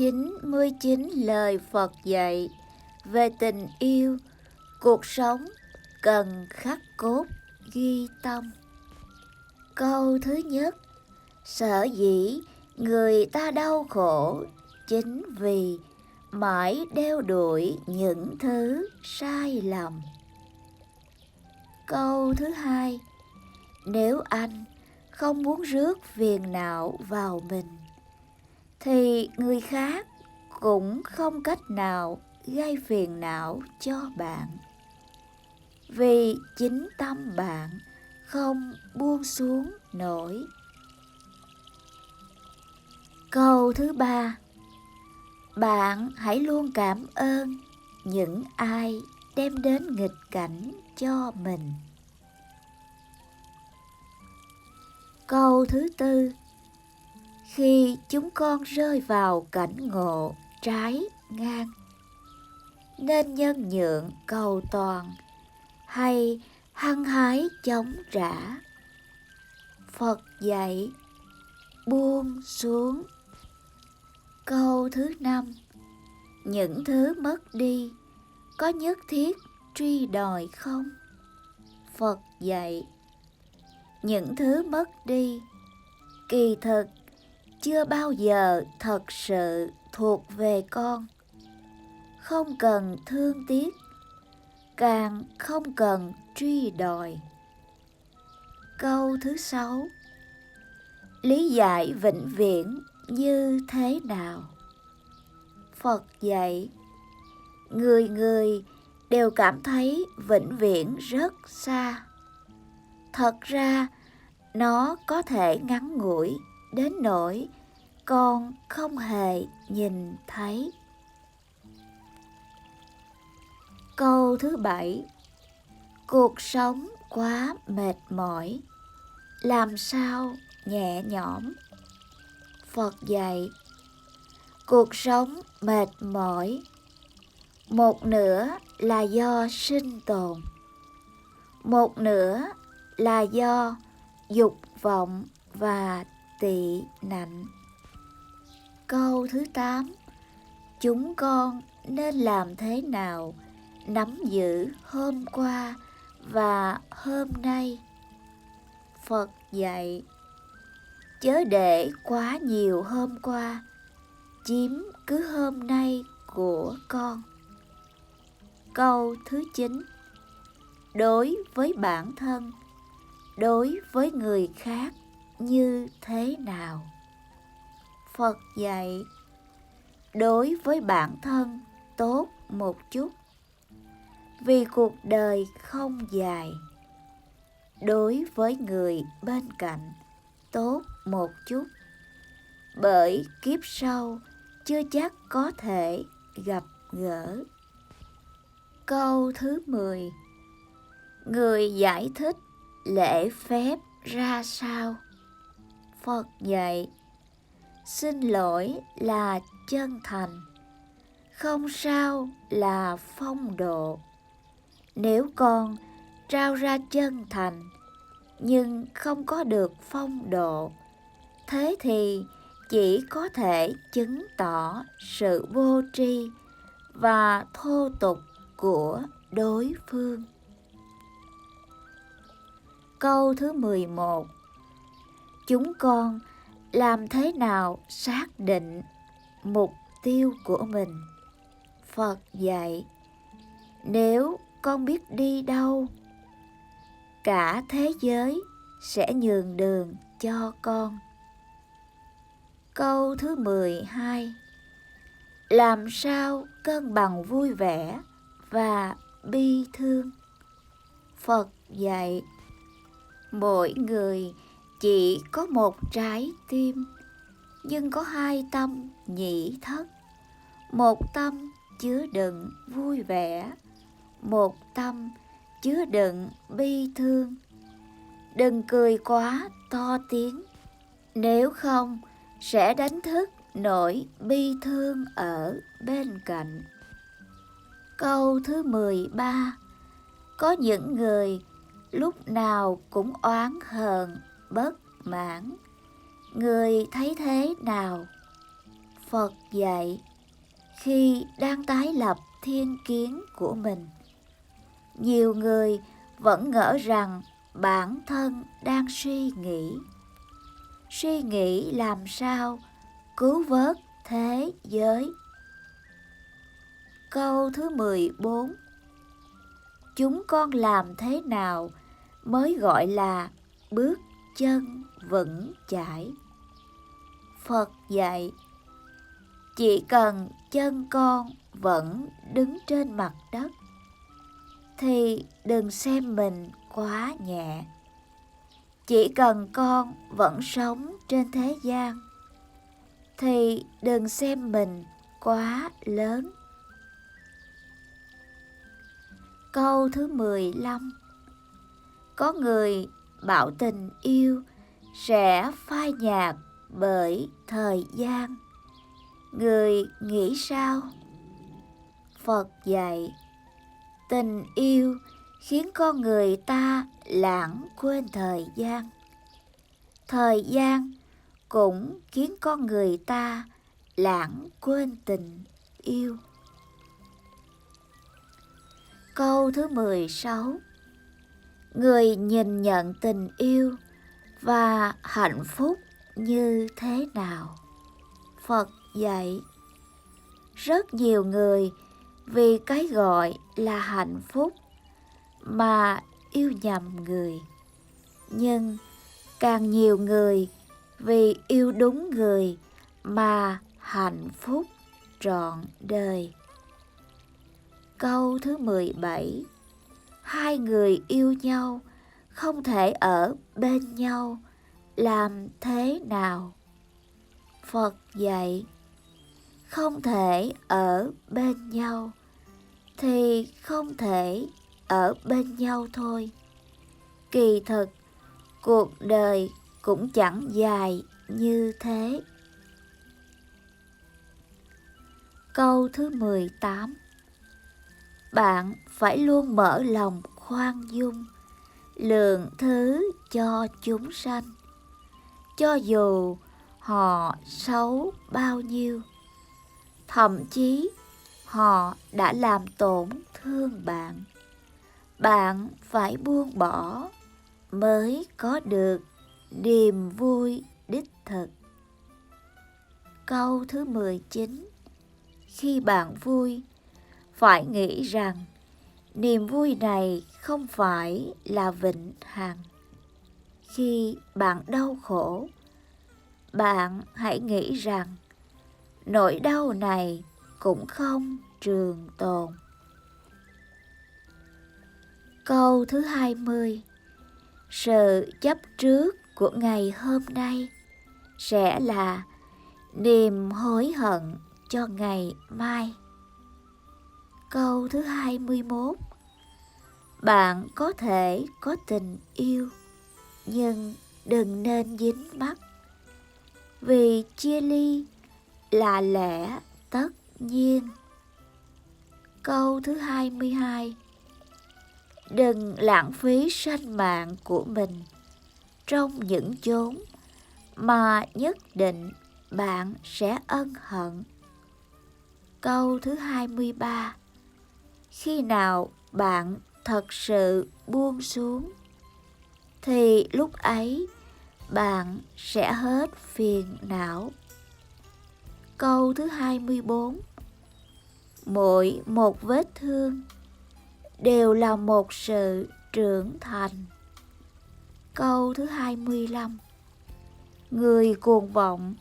99 lời Phật dạy về tình yêu, cuộc sống cần khắc cốt ghi tâm. Câu thứ nhất, sở dĩ người ta đau khổ chính vì mãi đeo đuổi những thứ sai lầm. Câu thứ hai, nếu anh không muốn rước phiền não vào mình, thì người khác cũng không cách nào gây phiền não cho bạn. Vì chính tâm bạn không buông xuống nổi. Câu thứ ba, bạn hãy luôn cảm ơn những ai đem đến nghịch cảnh cho mình. Câu thứ tư, khi chúng con rơi vào cảnh ngộ trái ngang, nên nhân nhượng cầu toàn hay hăng hái chống trả. Phật dạy buông xuống. Câu thứ năm, những thứ mất đi có nhất thiết truy đòi không? Phật dạy những thứ mất đi kỳ thực chưa bao giờ thật sự thuộc về con. Không cần thương tiếc, càng không cần truy đòi. Câu thứ sáu, lý giải vĩnh viễn như thế nào? Phật dạy người người đều cảm thấy vĩnh viễn rất xa. Thật ra nó có thể ngắn ngủi đến nỗi con không hề nhìn thấy. Câu thứ bảy, cuộc sống quá mệt mỏi, làm sao nhẹ nhõm? Phật dạy cuộc sống mệt mỏi, một nửa là do sinh tồn, một nửa là do dục vọng và tị nạnh. Câu thứ 8, chúng con nên làm thế nào nắm giữ hôm qua và hôm nay? Phật dạy chớ để quá nhiều hôm qua chiếm cứ hôm nay của con. Câu thứ 9, đối với bản thân, đối với người khác như thế nào? Phật dạy đối với bản thân tốt một chút, vì cuộc đời không dài. Đối với người bên cạnh tốt một chút, bởi kiếp sau chưa chắc có thể gặp gỡ. Câu thứ 10, người giải thích lễ phép ra sao? Phật dạy xin lỗi là chân thành, không sao là phong độ. Nếu con trao ra chân thành nhưng không có được phong độ, thế thì chỉ có thể chứng tỏ sự vô tri và thô tục của đối phương. Câu thứ 11, chúng con làm thế nào xác định mục tiêu của mình? Phật dạy nếu con biết đi đâu, cả thế giới sẽ nhường đường cho con. Câu thứ 12, làm sao cân bằng vui vẻ và bi thương? Phật dạy mỗi người chỉ có một trái tim, nhưng có hai tâm nhị thất. Một tâm chứa đựng vui vẻ, một tâm chứa đựng bi thương. Đừng cười quá to tiếng, nếu không sẽ đánh thức nỗi bi thương ở bên cạnh. Câu thứ 13, có những người lúc nào cũng oán hờn, bất mãn. Người thấy thế nào? Phật dạy khi đang tái lập thiên kiến của mình, nhiều người vẫn ngỡ rằng bản thân đang suy nghĩ làm sao cứu vớt thế giới. Câu thứ 14. Chúng con làm thế nào mới gọi là bước chân vững chãi? Phật dạy, chỉ cần chân con vẫn đứng trên mặt đất thì đừng xem mình quá nhẹ. Chỉ cần con vẫn sống trên thế gian thì đừng xem mình quá lớn. Câu thứ 15. Có người bảo tình yêu sẽ phai nhạt bởi thời gian. Người nghĩ sao? Phật dạy, tình yêu khiến con người ta lãng quên thời gian. Thời gian cũng khiến con người ta lãng quên tình yêu. Câu thứ 16. Người nhìn nhận tình yêu và hạnh phúc như thế nào? Phật dạy, rất nhiều người vì cái gọi là hạnh phúc mà yêu nhầm người. Nhưng càng nhiều người vì yêu đúng người mà hạnh phúc trọn đời. Câu thứ 17. Hai người yêu nhau không thể ở bên nhau, làm thế nào? Phật dạy, không thể ở bên nhau thì không thể ở bên nhau thôi. Kỳ thực, cuộc đời cũng chẳng dài như thế. Câu thứ 18. Bạn phải luôn mở lòng khoan dung, lượng thứ cho chúng sanh, cho dù họ xấu bao nhiêu. Thậm chí họ đã làm tổn thương bạn. Bạn phải buông bỏ mới có được niềm vui đích thực. Câu thứ 19. Khi bạn vui, phải nghĩ rằng niềm vui này không phải là vĩnh hằng. Khi bạn đau khổ, bạn hãy nghĩ rằng nỗi đau này cũng không trường tồn. Câu thứ 20. Sự chấp trước của ngày hôm nay sẽ là niềm hối hận cho ngày mai. Câu thứ 21. Bạn có thể có tình yêu, nhưng đừng nên dính mắc, vì chia ly là lẽ tất nhiên. Câu thứ 22. Đừng lãng phí sanh mạng của mình trong những chốn mà nhất định bạn sẽ ân hận. Câu thứ 23. Khi nào bạn thật sự buông xuống thì lúc ấy bạn sẽ hết phiền não. Câu thứ 24. Mỗi một vết thương đều là một sự trưởng thành. Câu thứ 25. Người cuồng vọng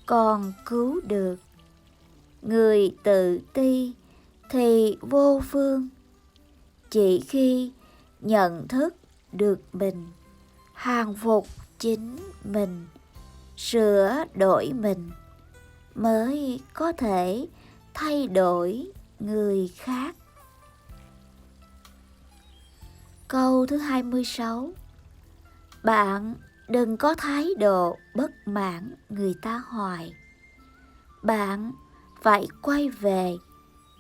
còn cứu được, người tự ti thì vô phương. Chỉ khi nhận thức được mình, hàng phục chính mình, sửa đổi mình, mới có thể thay đổi người khác. Câu thứ 26. Bạn đừng có thái độ bất mãn người ta hoài. Bạn phải quay về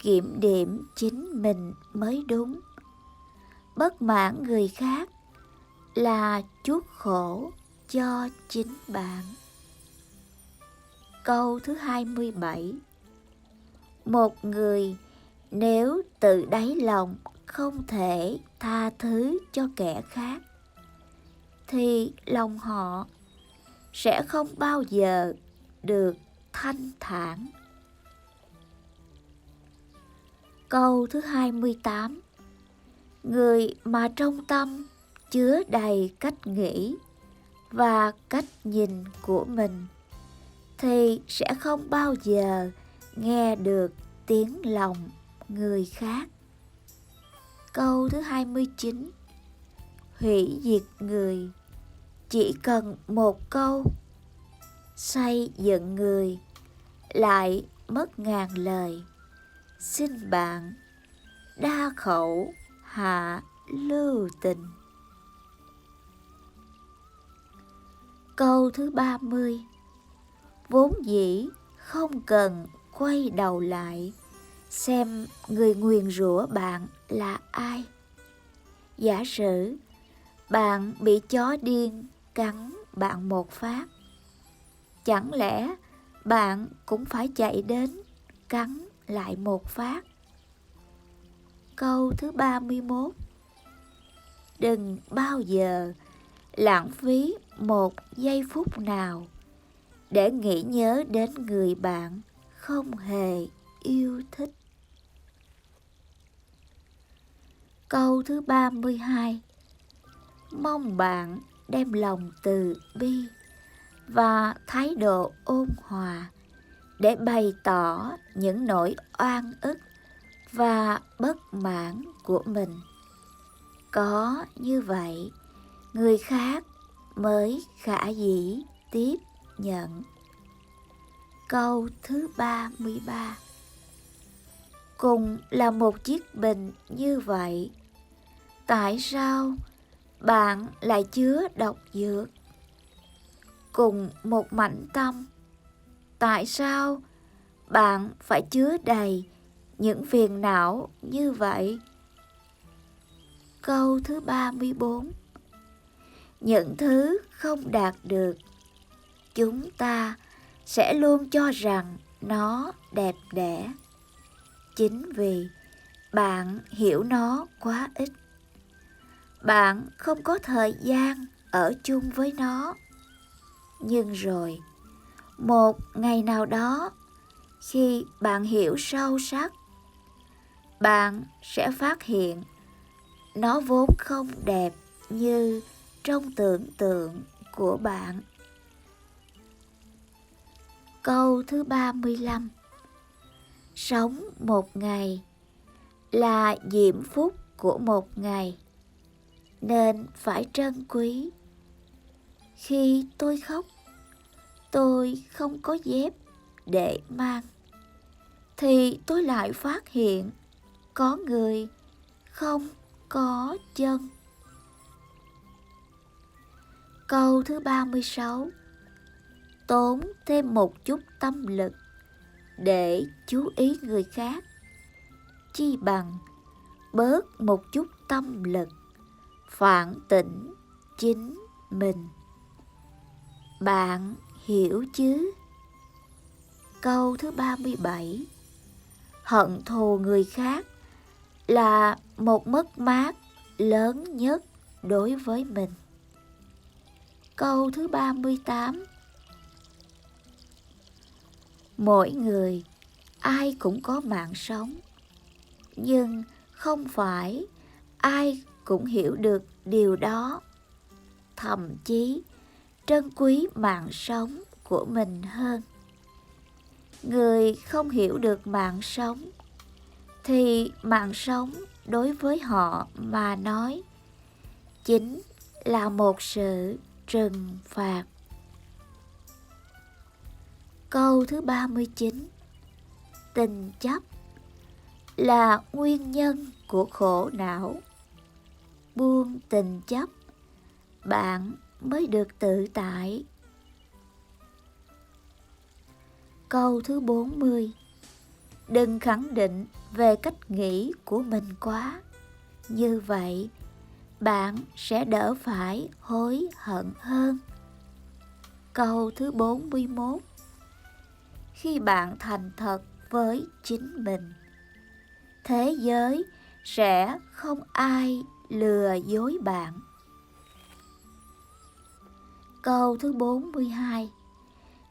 kiểm điểm chính mình mới đúng. Bất mãn người khác là chuốc khổ cho chính bạn. Câu thứ 27. Một người nếu tự đáy lòng không thể tha thứ cho kẻ khác, thì lòng họ sẽ không bao giờ được thanh thản. Câu thứ 28. Người mà trong tâm chứa đầy cách nghĩ và cách nhìn của mình, thì sẽ không bao giờ nghe được tiếng lòng người khác. Câu thứ 29. Hủy diệt người chỉ cần một câu, xây dựng người lại mất ngàn lời. Xin bạn đa khẩu hạ lưu tình. Câu thứ 30. Vốn dĩ không cần quay đầu lại xem người nguyền rủa bạn là ai. Giả sử bạn bị chó điên cắn bạn một phát, chẳng lẽ bạn cũng phải chạy đến cắn lại một phát? Câu thứ 31. Đừng bao giờ lãng phí một giây phút nào để nghĩ nhớ đến người bạn không hề yêu thích. Câu thứ 32. Mong bạn đem lòng từ bi và thái độ ôn hòa để bày tỏ những nỗi oan ức và bất mãn của mình. Có như vậy, người khác mới khả dĩ tiếp nhận. Câu thứ 33. Cùng là một chiếc bình như vậy, tại sao bạn lại chứa độc dược? Cùng một mảnh tâm, tại sao bạn phải chứa đầy những phiền não như vậy? Câu thứ 34. Những thứ không đạt được, chúng ta sẽ luôn cho rằng nó đẹp đẽ, chính vì bạn hiểu nó quá ít. Bạn không có thời gian ở chung với nó. Nhưng rồi, một ngày nào đó, khi bạn hiểu sâu sắc, bạn sẽ phát hiện nó vốn không đẹp như trong tưởng tượng của bạn. Câu thứ 35. Sống một ngày là diễm phúc của một ngày, nên phải trân quý. Khi tôi khóc, tôi không có dép để mang, thì tôi lại phát hiện có người không có chân. Câu thứ 36. Tốn thêm một chút tâm lực để chú ý người khác, chi bằng bớt một chút tâm lực phản tỉnh chính mình. Bạn hiểu chứ? Câu thứ 37. Hận thù người khác là một mất mát lớn nhất đối với mình. Câu thứ 38. Mỗi người ai cũng có mạng sống, nhưng không phải ai cũng hiểu được điều đó. Thậm chí trân quý mạng sống của mình hơn. Người không hiểu được mạng sống, thì mạng sống đối với họ mà nói chính là một sự trừng phạt. Câu thứ 39. Tình chấp là nguyên nhân của khổ não. Buông tình chấp, bạn mới được tự tại. Câu thứ 40. Đừng khẳng định về cách nghĩ của mình quá. Như vậy, bạn sẽ đỡ phải hối hận hơn. Câu thứ 41. khi bạn thành thật với chính mình, thế giới sẽ không ai lừa dối bạn. Câu thứ 42.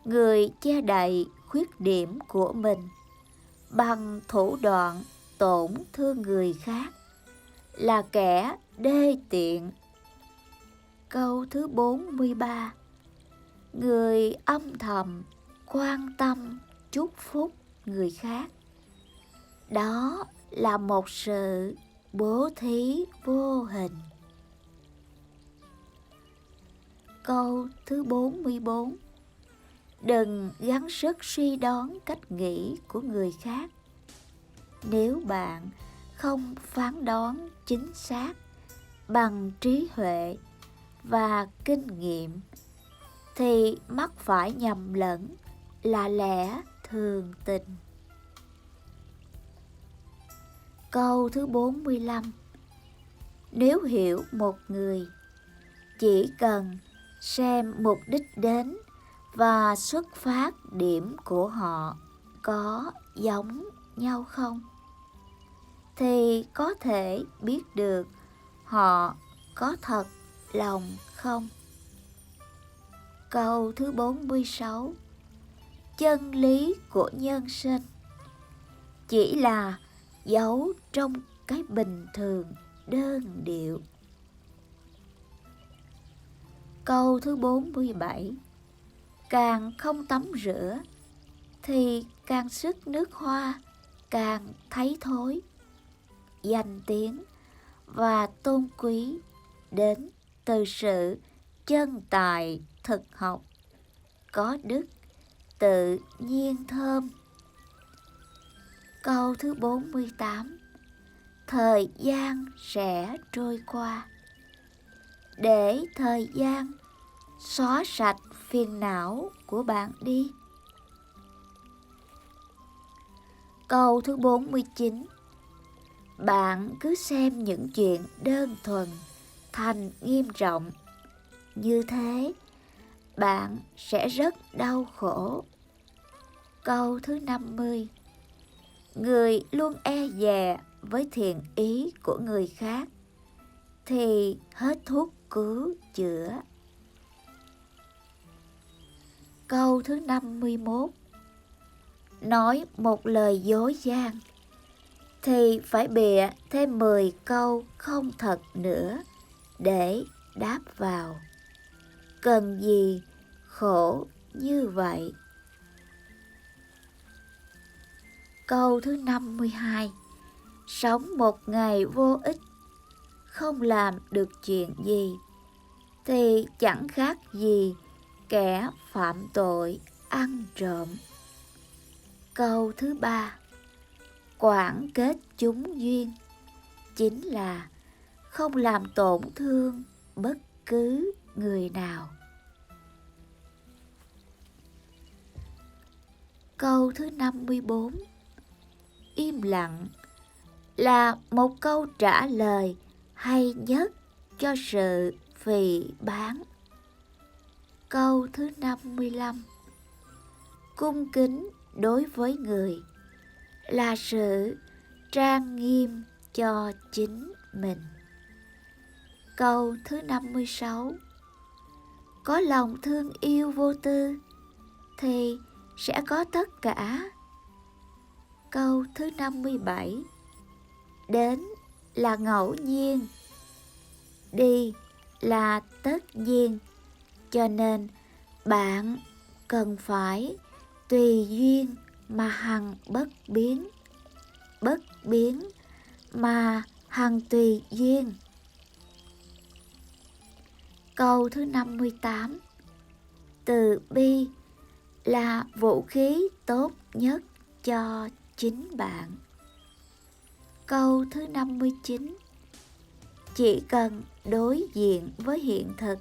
Người che đậy khuyết điểm của mình bằng thủ đoạn tổn thương người khác là kẻ đê tiện. Câu thứ 43. Người âm thầm quan tâm chúc phúc người khác, đó là một sự bố thí vô hình. Câu thứ 44. Đừng gắng sức suy đoán cách nghĩ của người khác. Nếu bạn không phán đoán chính xác bằng trí huệ và kinh nghiệm, thì mắc phải nhầm lẫn là lẽ thường tình. Câu thứ 45. Nếu hiểu một người, chỉ cần xem mục đích đến và xuất phát điểm của họ có giống nhau không, thì có thể biết được họ có thật lòng không. Câu thứ 46. Chân lý của nhân sinh chỉ là giấu trong cái bình thường đơn điệu. Câu thứ 47. Càng không tắm rửa thì càng sức nước hoa càng thấy thối. Danh tiếng và tôn quý đến từ sự chân tài thực học, có đức tự nhiên thơm. Câu thứ 48. Thời gian sẽ trôi qua, để thời gian xóa sạch phiền não của bạn đi. Câu thứ 49. Bạn cứ xem những chuyện đơn thuần thành nghiêm trọng, như thế bạn sẽ rất đau khổ. Câu thứ 50. Người luôn e dè với thiện ý của người khác thì hết thuốc cứu chữa. Câu thứ 51. Nói một lời dối gian thì phải bịa thêm 10 câu không thật nữa để đáp vào. Cần gì khổ như vậy. Câu thứ 52. Sống một ngày vô ích, không làm được chuyện gì, thì chẳng khác gì kẻ phạm tội ăn trộm. Câu thứ 3. Quảng kết chúng duyên chính là không làm tổn thương bất cứ người nào. Câu thứ 54. Im lặng là một câu trả lời hay nhất cho sự phỉ báng. Câu thứ 55. Cung kính đối với người là sự trang nghiêm cho chính mình. Câu thứ 56. Có lòng thương yêu vô tư thì sẽ có tất cả. Câu thứ 57. Đến là ngẫu nhiên, đi là tất nhiên, cho nên bạn cần phải tùy duyên mà hằng bất biến, bất biến mà hằng tùy duyên. Câu thứ 58. Từ bi là vũ khí tốt nhất cho chính bạn. Câu thứ 59. Chỉ cần đối diện với hiện thực,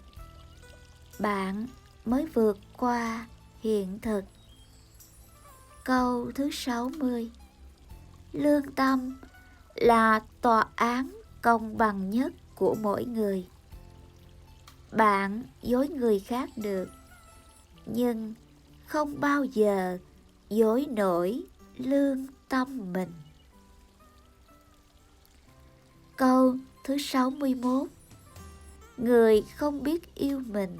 bạn mới vượt qua hiện thực. Câu thứ 60. Lương tâm là tòa án công bằng nhất của mỗi người. Bạn dối người khác được, nhưng không bao giờ dối nổi lương tâm mình. Câu thứ 61. Người không biết yêu mình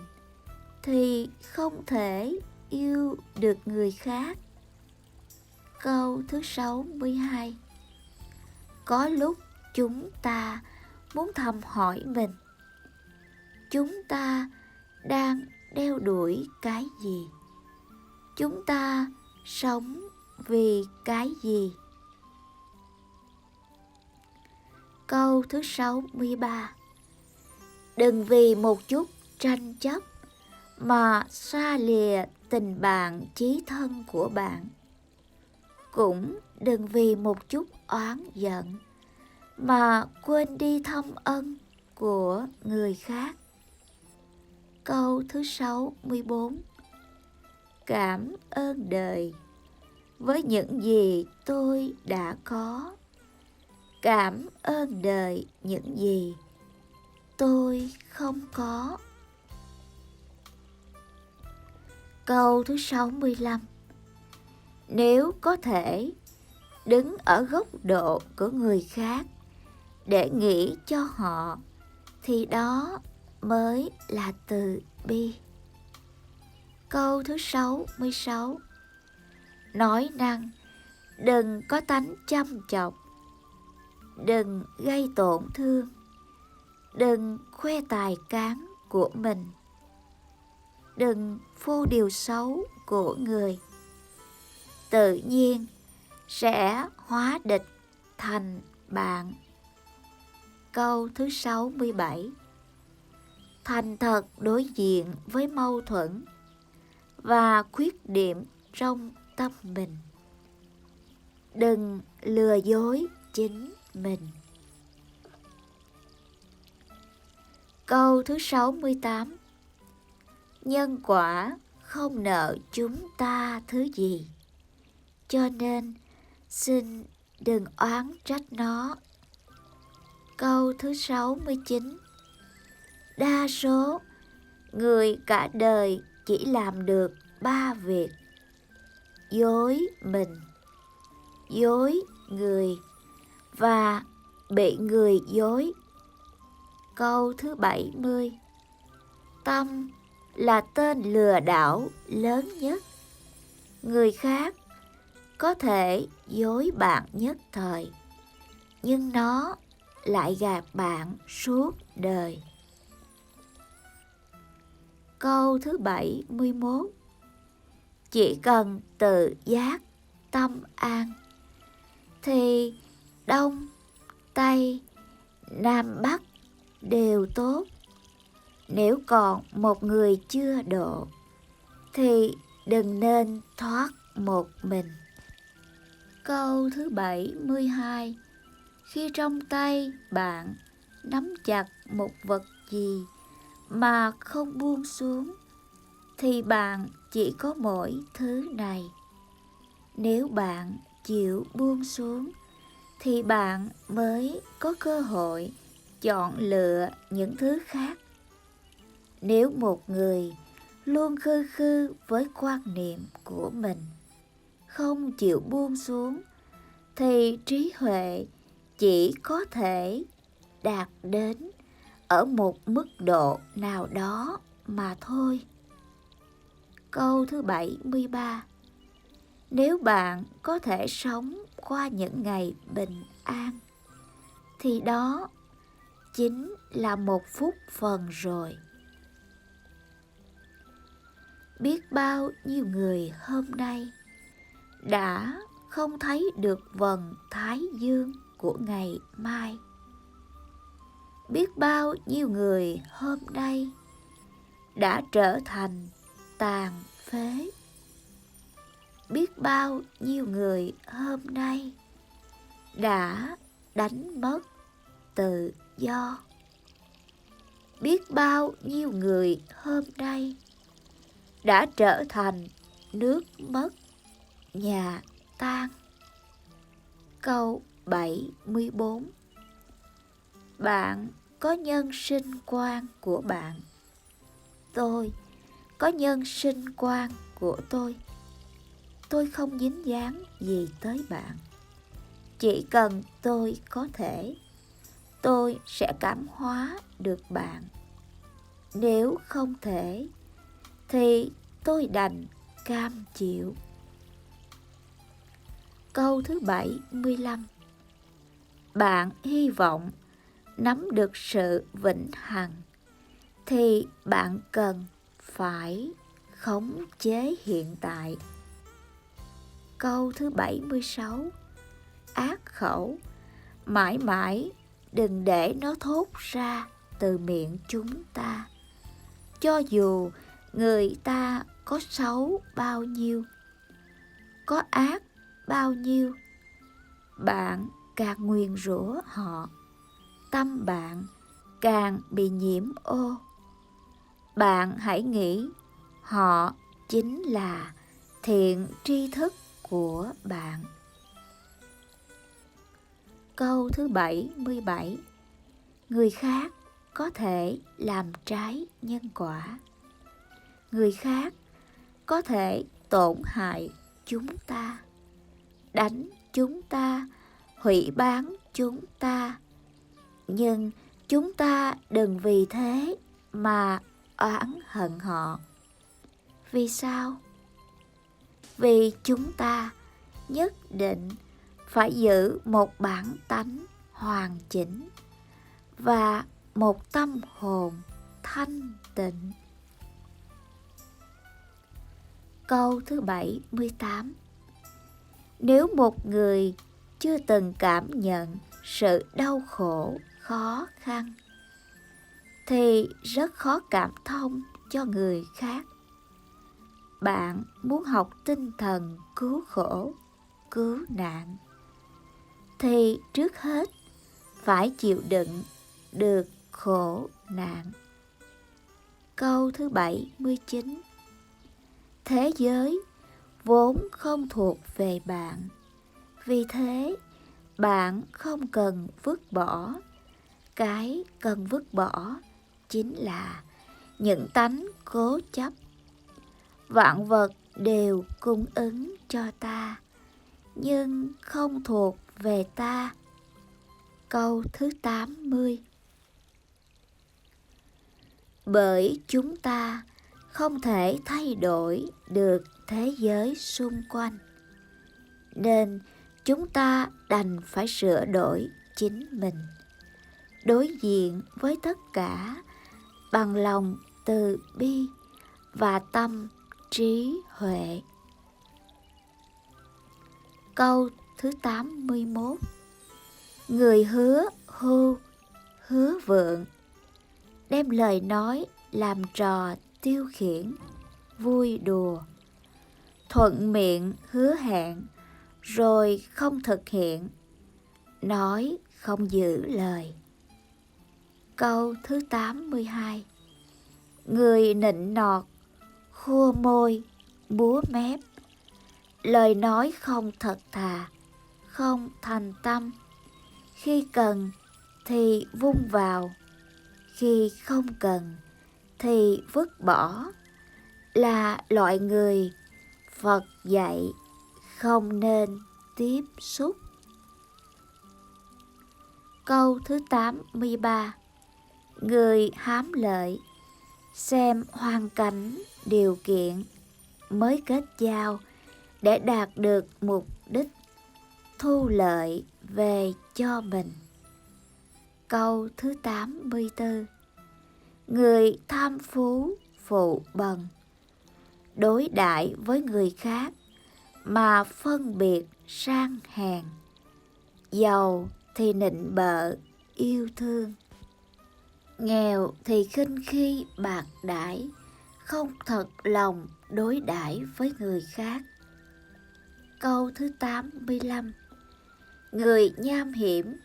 thì không thể yêu được người khác. Câu thứ 62. Có lúc chúng ta muốn thầm hỏi mình, chúng ta đang đeo đuổi cái gì? Chúng ta sống vì cái gì? Câu thứ 63. Đừng vì một chút tranh chấp mà xa lìa tình bạn chí thân của bạn. Cũng đừng vì một chút oán giận mà quên đi thâm ân của người khác. Câu thứ 64. Cảm ơn đời với những gì tôi đã có. Cảm ơn đời những gì tôi không có. Câu thứ 65. Nếu có thể đứng ở góc độ của người khác để nghĩ cho họ thì đó mới là từ bi. Câu thứ 66. Nói năng đừng có tánh chăm chọc, đừng gây tổn thương, đừng khoe tài cán của mình, đừng phô điều xấu của người. Tự nhiên sẽ hóa địch thành bạn. Câu thứ 67. Thành thật đối diện với mâu thuẫn và khuyết điểm trong tâm mình. Đừng lừa dối chính mình. Câu thứ 68. Nhân quả không nợ chúng ta thứ gì, cho nên xin đừng oán trách nó. Câu thứ 69. Đa số người cả đời chỉ làm được 3 việc: dối mình, dối người và bị người dối. Câu thứ 70. Tâm là tên lừa đảo lớn nhất. Người khác có thể dối bạn nhất thời, nhưng nó lại gạt bạn suốt đời. Câu thứ 71. Chỉ cần tự giác tâm an thì Đông, Tây, Nam, Bắc đều tốt. Nếu còn một người chưa độ thì đừng nên thoát một mình. Câu thứ 72. Khi trong tay bạn nắm chặt một vật gì mà không buông xuống thì bạn chỉ có mỗi thứ này. Nếu bạn chịu buông xuống thì bạn mới có cơ hội chọn lựa những thứ khác. Nếu một người luôn khư khư với quan niệm của mình, không chịu buông xuống, thì trí huệ chỉ có thể đạt đến ở một mức độ nào đó mà thôi. Câu thứ 73. Nếu bạn có thể sống qua những ngày bình an thì đó chính là một phúc phần rồi. Biết bao nhiêu người hôm nay đã không thấy được vầng thái dương của ngày mai. Biết bao nhiêu người hôm nay đã trở thành tàn phế. Biết bao nhiêu người hôm nay đã đánh mất tự do. Biết bao nhiêu người hôm nay đã trở thành nước mất, nhà tan. Câu 74. Bạn có nhân sinh quan của bạn, tôi có nhân sinh quan của tôi. tôi không dính dáng gì tới bạn. Chỉ cần tôi có thể, tôi sẽ cảm hóa được bạn. Nếu không thể, thì tôi đành cam chịu. Câu thứ 75. Bạn hy vọng nắm được sự vĩnh hằng, thì bạn cần phải khống chế hiện tại. Câu thứ 76. Ác khẩu, mãi mãi đừng để nó thốt ra từ miệng chúng ta. Cho dù người ta có xấu bao nhiêu, có ác bao nhiêu, bạn càng nguyền rủa họ, tâm bạn càng bị nhiễm ô. Bạn hãy nghĩ họ chính là thiện tri thức của bạn. Câu thứ 77. Người khác có thể làm trái nhân quả. Người khác có thể tổn hại chúng ta, đánh chúng ta, hủy bán chúng ta. Nhưng chúng ta đừng vì thế mà oán hận họ. Vì sao? Vì chúng ta nhất định phải giữ một bản tánh hoàn chỉnh và một tâm hồn thanh tịnh. Câu thứ 78. Nếu một người chưa từng cảm nhận sự đau khổ, khó khăn, thì rất khó cảm thông cho người khác. Bạn muốn học tinh thần cứu khổ, cứu nạn, thì trước hết phải chịu đựng được khổ nạn. Câu thứ 79. Thế giới vốn không thuộc về bạn, vì thế bạn không cần vứt bỏ. Cái cần vứt bỏ chính là những tánh cố chấp. Vạn vật đều cung ứng cho ta, nhưng không thuộc về ta. Câu thứ 80. Bởi chúng ta không thể thay đổi được thế giới xung quanh, nên chúng ta đành phải sửa đổi chính mình, đối diện với tất cả bằng lòng từ bi và tâm trí huệ. Câu thứ 81. Người hứa hưu, hứa vượng, đem lời nói làm trò tiêu khiển, vui đùa, thuận miệng hứa hẹn rồi không thực hiện, nói không giữ lời. Câu thứ 82. Người nịnh nọt, khua môi, búa mép, lời nói không thật thà, không thành tâm. Khi cần thì vung vào, khi không cần thì vứt bỏ, là loại người Phật dạy không nên tiếp xúc. Câu thứ 83. Người hám lợi, xem hoàn cảnh, điều kiện mới kết giao để đạt được mục đích, thu lợi về cho mình. Câu thứ 84. Người tham phú, phụ bần, đối đãi với người khác mà phân biệt sang hèn, giàu thì nịnh bợ yêu thương, nghèo thì khinh khi bạc đãi, không thật lòng đối đãi với người khác. Câu thứ 85. Người nham hiểm,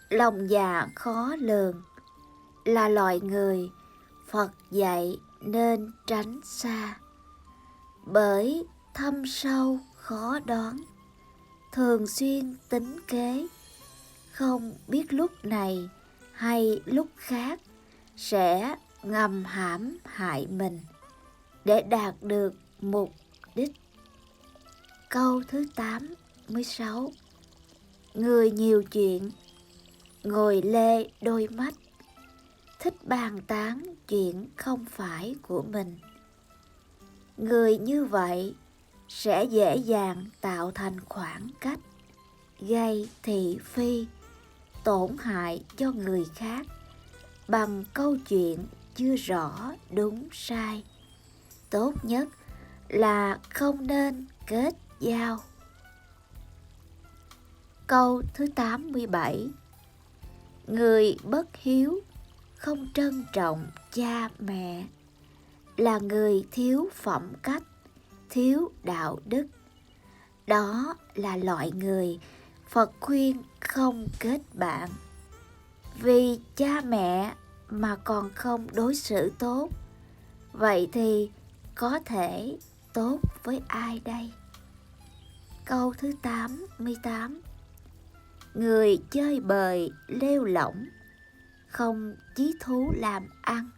lòng dạ khó lường, là loại người Phật dạy nên tránh xa, bởi thâm sâu khó đoán, thường xuyên tính kế, không biết lúc này hay lúc khác sẽ ngầm hãm hại mình để đạt được mục đích. Câu thứ 86. Người nhiều chuyện, ngồi lê đôi mắt, thích bàn tán chuyện không phải của mình. Người như vậy sẽ dễ dàng tạo thành khoảng cách, gây thị phi, tổn hại cho người khác bằng câu chuyện chưa rõ đúng sai. Tốt nhất là không nên kết giao. Câu thứ 87. Người bất hiếu, không trân trọng cha mẹ, là người thiếu phẩm cách, thiếu đạo đức. Đó là loại người Phật khuyên không kết bạn. Vì cha mẹ mà còn không đối xử tốt, vậy thì có thể tốt với ai đây? Câu thứ 88. Người chơi bời lêu lỏng, không chí thú làm ăn,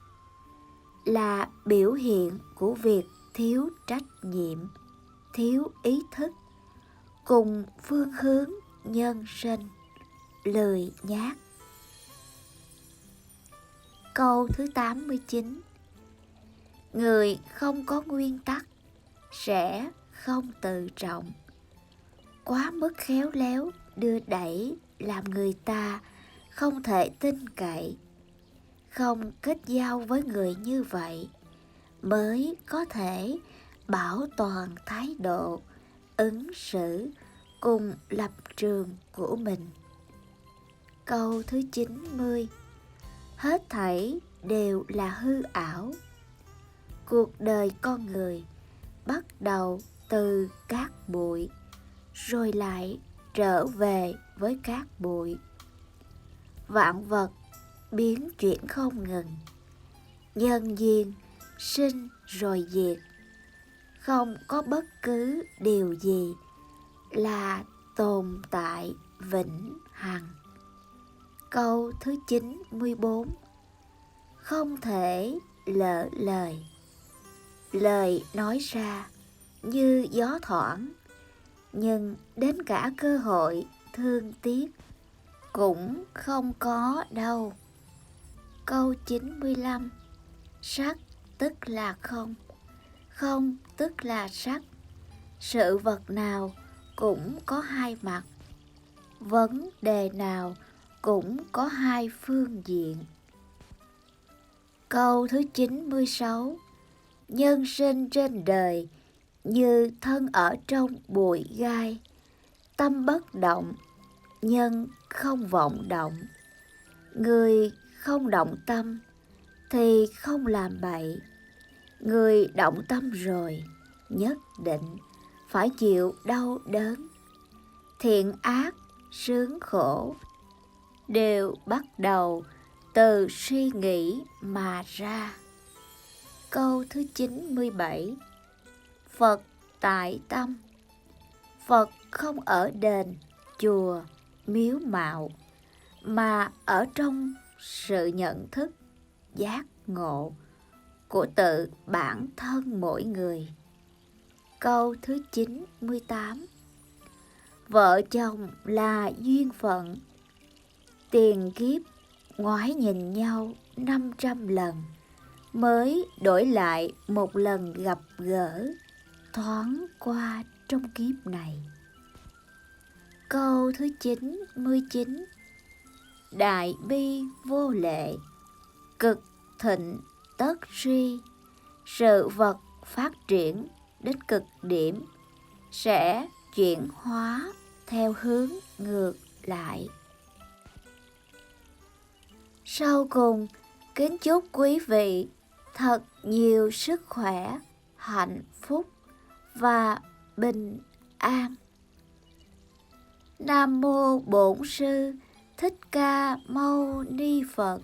là biểu hiện của việc thiếu trách nhiệm, thiếu ý thức, cùng phương hướng nhân sinh, lười nhác. Câu thứ 89. Người không có nguyên tắc sẽ không tự trọng. Quá mức khéo léo đưa đẩy làm người ta không thể tin cậy. Không kết giao với người như vậy mới có thể bảo toàn thái độ, ứng xử cùng lập trường của mình. Câu thứ 90. Hết thảy đều là hư ảo. Cuộc đời con người bắt đầu từ cát bụi, rồi lại trở về với cát bụi. Vạn vật biến chuyển không ngừng, nhân duyên sinh rồi diệt. Không có bất cứ điều gì là tồn tại vĩnh hằng. Câu thứ 94. Không thể lỡ lời. Lời nói ra như gió thoảng, nhưng đến cả cơ hội thương tiếc cũng không có đâu. Câu 95. Sắc tức là không, không tức là sắc. Sự vật nào cũng có hai mặt, vấn đề nào cũng có hai phương diện. Câu thứ 96. Nhân sinh trên đời như thân ở trong bụi gai, tâm bất động, nhân không vọng động. Người không động tâm thì không làm bậy. Người động tâm rồi nhất định phải chịu đau đớn. Thiện ác, sướng khổ đều bắt đầu từ suy nghĩ mà ra. Câu thứ 97. Phật tại tâm. Phật không ở đền, chùa, miếu mạo, mà ở trong sự nhận thức, giác ngộ của tự bản thân mỗi người. Câu thứ 98. Vợ chồng là duyên phận. Tiền kiếp ngoái nhìn nhau 500 lần mới đổi lại một lần gặp gỡ thoáng qua trong kiếp này. Câu thứ 99. Đại bi vô lệ, cực thịnh tất suy. Sự vật phát triển đến cực điểm sẽ chuyển hóa theo hướng ngược lại. Sau cùng, kính chúc quý vị thật nhiều sức khỏe, hạnh phúc và bình an. Nam mô Bổn Sư Thích Ca Mâu Ni Phật.